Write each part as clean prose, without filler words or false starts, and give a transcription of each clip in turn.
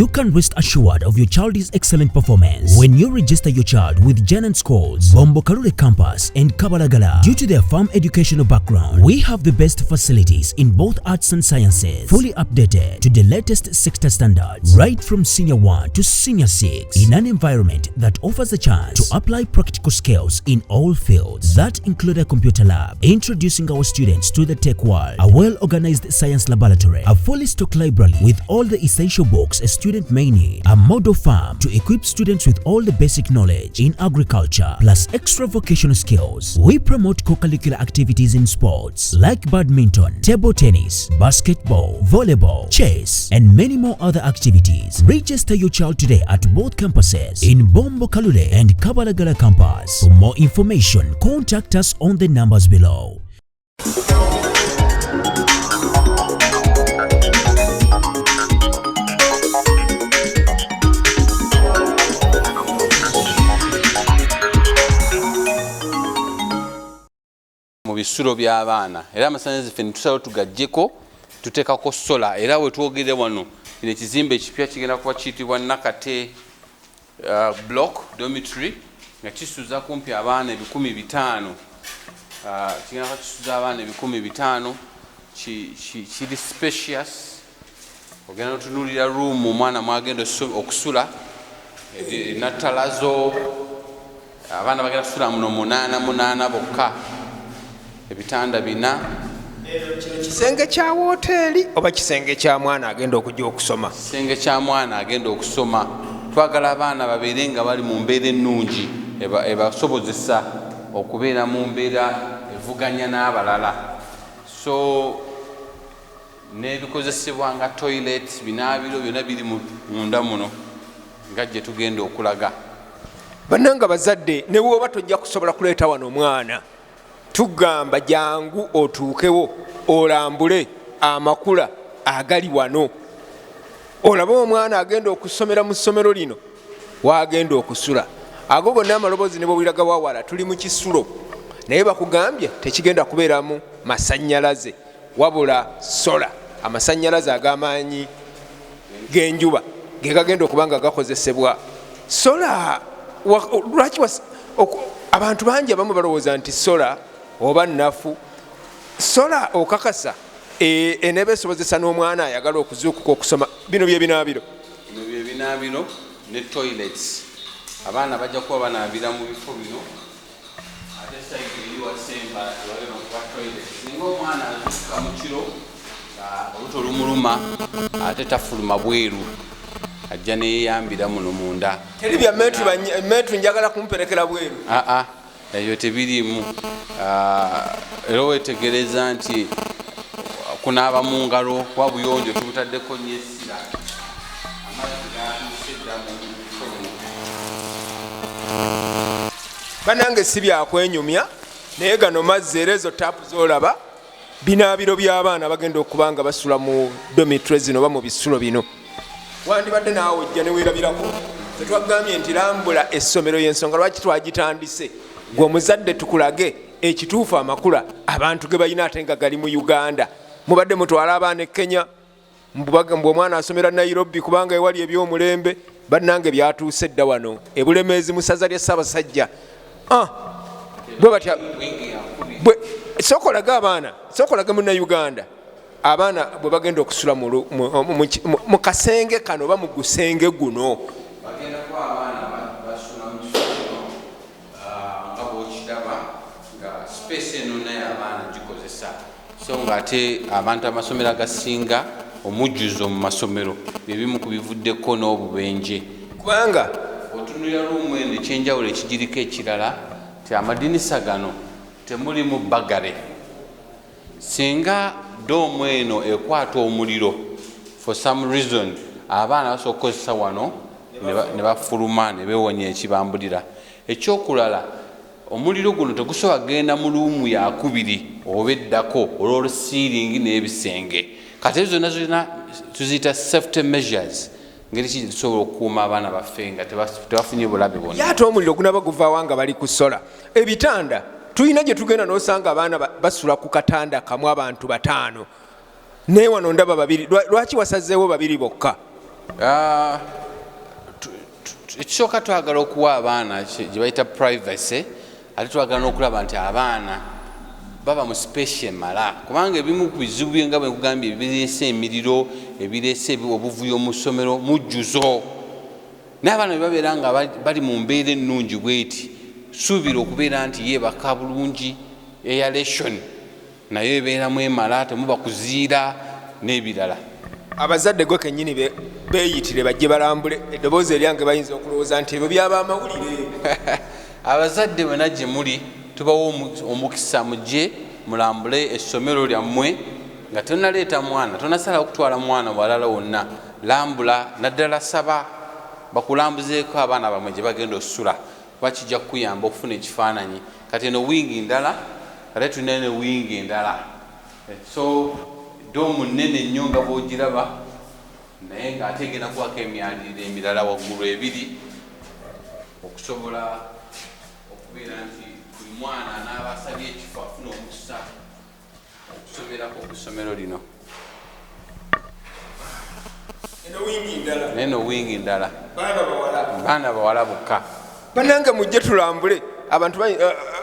You can rest assured of your child's excellent performance when you register your child with Janan schools, Bombo Kalule campus and Kabalagala. Due to their firm educational background, we have the best facilities in both arts and sciences, fully updated to the latest sector standards, right from senior 1 to senior 6, in an environment that offers a chance to apply practical skills in all fields. That include a computer lab, introducing our students to the tech world, a well-organized science laboratory, a fully stocked library with all the essential books a student may need, a model farm to equip students with all the basic knowledge in agriculture, plus extra vocational skills. We promote co-curricular activities in sports like badminton, table tennis, basketball, volleyball, chess, and many more other activities. Register your child today at both campuses in Bombo Kalule and Kabalagala campus. For more information, contact us on the numbers below. Mu bisulo by'abaana era amasannyalaze ffe tusalawo tugaggyeko tuteekako sola era we twogere wano kino ekizimbe ekipya kigenda kuba kiyitibwa Nakate block dormitory nga kisuza kumpi abaana 500 kigenda kuba kisuza abaana 500 kiri Spacious ogenda otunuulira room omwana mwagenda okusula nattalazo abaana bagenda kusula muno 8 bokka ebitanda 4 kino kisenge kya hoteli oba kisenge kya mwana agenda okujja okusoma? Kisenge kya mwana agenda okusoma. Twagala abaana babeere nga bali mu mbeera ennungi ebasobozesa okubeera mu mbeera evuganya n'abalala, so n'ebikozesebwa nga toilet, binaabiro byonna biri munda muno nga gye tugenda okulaga. Bannanga bazadde ne bw'oba tojja kusobola kuleeta wano omwana, tugamba jangu otuukewo olambule amakula agali wano, olaba omwana agenda okusomera mu ssomero lino wagenda okusula. Ago gonna amaloboozi ne bwebiraga wawala tuli mu kisulo, naye bakugambye tekigenda kubeeramu masannyalaze wabula sola. Amasannyalaze ag'amaanyi g'enjuba ge gagenda okuba nga gakozesebwa. Sola lwaki abantu bangi abamu balowooza nti sola oba nafu. Sola okakasa eneba esobozesa n'omwana ayagala okuzuukuka okusoma. Bino byebinaabiro ne toilets. Abaana bajja kuba banaabira mu bifo bino ate sayidi eriwasemba ewalema kuba toilets. Singa omwana azuukuka mu kiro oluto lumuluma ate tafuluma bweru, ajja neyeyambira muno munda. Teri bya metru njagala kumperekera bweru. Ebyo tebirimu. Era wetegereza nti kunaaba mu ngalo wa buyonjo tubutaddeko nnyo essira amazzi gatuusedda mu bifo. Bannange si byakwenyumya naye gano mazzi era ezo taapu z'olaba binaabiro by'abaana bagenda okuba nga basula mu dormitories zino oba mu bisulo bino. Wandibadde naawe ojja ne weerabirako. Tetwagambye nti lambula essomero y'ensonga lwaki twagitandise. Gwe omuzadde tukulage ekituufu amakula abantu ge balina ate nga gali mu Uganda. Mubadde mutwala abaana e Kenya, omwana asomera Nairobi kubanga ewali eby'omulembe. Bannange byatuuse dda wano ebulemeezi mu ssaza lya Ssaabasajja. Bwe batya sokolaga abaana, sokolage Munnayuganda abaana bwe bagenda okusula mu kasenge kano oba mu gusenge guno. So ng'ate abantu amasomero agasinga omujjuzo mu masomero byebimu ku bivuddeko n'obubenje. Kubanga otunulira luumu eno ekyenjawulo ekigiriko ekirala ti amadinisa gano temulimu bagale. Singa doomu eno ekwata omuliro for some reason abaana basobola okukozesa wano ne bafuluma ne beewonya ekibambulira. Ekyokulala omuliro guno tegusobola kugenda mu luumu yakubiri oba eddako olw'olusiiringi n'ebisenge. Kati ezo zonna zirina tuziyita safety measures, ngeri ki tusobola okukuuma abaana baffe nga tebafunye bulabe bonna. Ye ate omuliro gunaba guvaawo nga bali kusola. Ebitanda tulina gye tugenda n'osanga abaana basula ku katanda kamu abantu 5 naye wano ndaba 2. Lwaki wasazeewo 2 bokka? ekisooka twagala okuwa abaana gye bayita privacy, ate twagala n'okulaba nti abaana baba mu space emala, kubanga ebimu ku bizibu nga bwe nkugambye ebireese emiriro, ebireese obuvuyo mu ssomero mujjuzo, n'abaana bwe babeera nga bali mu mbeera ennungi bweti, suubira okubeera nti yeebaka bulungi, aeration nayo ebeeramu emala, temuba kuziira n'ebirala. Abazadde gwe kennyini beeyitire bajje balambule, eddoboozi eryange bayinza okulowooza nti ebyo byaba amawulire. Abazadde bonna gye muli tubawo omukisa, mujje mulambule essomero lyammwe nga tonaleeta mwana, tonasalawo okutwala mwana walala wonna, lambula naddala saba bakulambuzeeko abaana bamwe gye bagenda ossula, kuba kijja kukuyamba okufuna ekifaananyi. Kati eno wingi ndala, ate tulina ne wingi endala, so doomu nnene nnyo nga bw'ogiraba, naye ng'ate egenda kuwako emyaliriro emirala waggulu ebiri, okusobola okubeera nti buli mwana anaaba asabye ekifo afuna omukisa okusomerako ku ssomero lino. Eno wingi ndala, baana bawala bokka. Bannange mujje tulambule,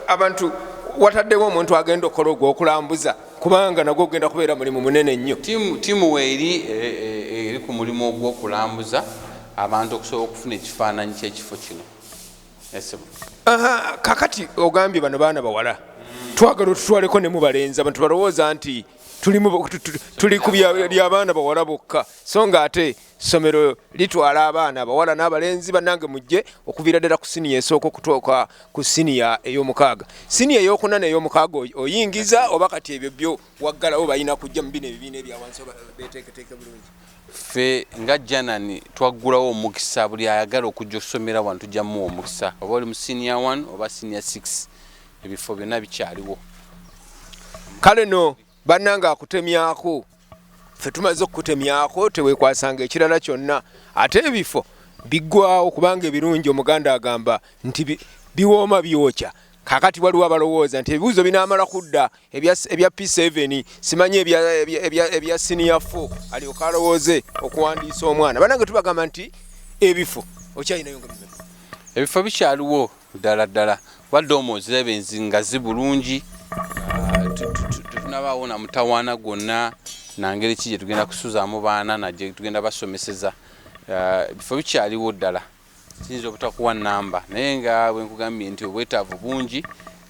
abantu wataddewo omuntu agenda okukola ogw'okulambuza, kubanga nagwo ogenda kubeera mulimu munene nnyo. Tiimu eri ku mulimu ogw'okulambuza abantu okusobola okufuna ekifaananyi ky'ekifo kino. Kakati ogambye bano baana bawala, twagala otutwaleko ne mubalenzi, abantu balowooza nti tuli ku by'abaana bawala bokka, so nga ate ssomero litwala abaana abawala n'abalenzi. Bannange mujje okuviira ddala ku siniya esooka okutuuka ku siniya ey'omukaaga. Siniya ey'okuna n'ey'omukaaga oyingiza, oba kati ebyo byo waggalawo balina kujja mu bino ebibiina ebyawansi beteeketeeke bulungi? Ffe nga Janan twaggulawo omukisa, buli ayagala okujja okusomera wano tujja muwa omukisa, oba oli mu siniya 1 oba siniya 6, ebifo byonna bikyaliwo. Kale no bannange akutemyako, ffe tumaze okukutemyako, teweekwasanga ekirala kyonna, ate ebifo biggwawo kubanga ebirungi. Omuganda agamba nti biwooma byokya. Kakati waliwo abalowooza nti ebibuuzo binaamala kudda ebya P7, simanyi ebya siniya 4, alyoka alowooze okuwandiisa omwana. Bannange tubagamba nti ebifo okyalinayo nga bimeka. Ebifo bikyaliwo ddala ddala, wadde omuzirebe nga zibulungi, tunabaawo na mutawaana gwonna, nangeri ki gye tugenda kusuzaamu baana nagye tugenda basomeseza. Ebifo bikyaliwo ddala, kiyinza obutakuwa nnamba, naye nga bwe nkugambye nti obwetaavu bungi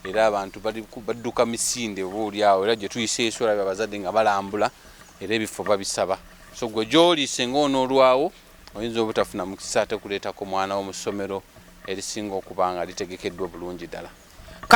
era abantu badduka misinde oboolyawo, era gye tuyise Yesu olabye abazadde nga balambula era ebifo babisaba. So gwe gy'oli singa onoolwawo oyinza obutafuna mukisa ate kuleetako mwana wo mu ssomero erisinga okuba nga litegekeddwa bulungi ddala.